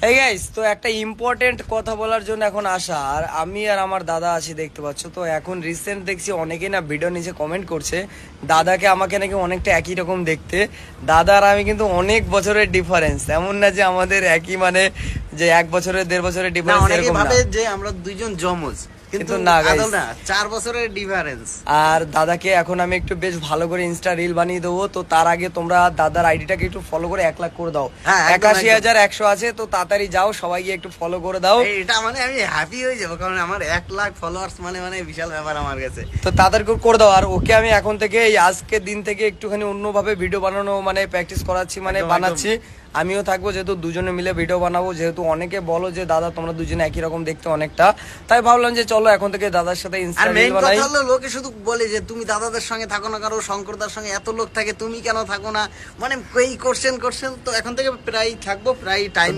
এই গাইস, তো একটা ইম্পর্টেন্ট কথা বলার জন্য এখন আসা, আর আমি আর আমার দাদা আছি দেখতে পাচ্ছ। তো এখন রিসেন্ট দেখছি অনেকেই না ভিডিও নিচে কমেন্ট করছে দাদাকে আমাকে নাকি অনেকটা একই রকম দেখতে। দাদা আর আমি কিন্তু অনেক বছরের ডিফারেন্স, এমন না যে আমাদের একই মানে যে 1 বছরের 1.5 বছরের ডিফারেন্স এরকম না। যে আমরা দুইজন জমজ, কিন্তু না গাইস, 4 বছরের ডিফারেন্স। আর দাদাকে এখন আমি একটু বেশ ভালো করে ইনস্টা রিল বানিয়ে দেবো। তো তার আগে তোমরা দাদার আইডিটাকে একটু ফলো করে 1 লাখ করে দাও। 81,100 আছে, তো তাড়াতাড়ি যাও সবাই গিয়ে একটু ফলো করে দাও। এটা মানে আমি হ্যাপি হয়ে যাবো, কারণ আমার 1 লাখ ফলোয়ার্স মানে বিশাল ব্যাপার আমার কাছে। তো তাড়াতাড়ি করে দাও। আর ওকে আমি এখন থেকে এই আজকের দিন থেকে একটুখানি অন্যভাবে ভিডিও বানানো মানে প্র্যাকটিস করাচ্ছি, মানে বানাচ্ছি। আমিও থাকবো, যেহেতু দুজনে মিলে ভিডিও বানাবো। যেহেতু অনেকে বলো যে দাদা তোমরা দুজনে একই রকম দেখতে অনেকটা, তাই ভাবলাম যে চলো এখন থেকে দাদার সাথে ইনস্টা রিল বানাই। কথা হলো, লোকে শুধু বলে যে তুমি দাদাদের সঙ্গে থাকো না, কারণ শঙ্করদার সঙ্গে এত লোক থাকে, তুমি কেন থাকো না, মানে এই কোশ্চেন। তো এখন থেকে প্রায় থাকবো, প্রায় টাইম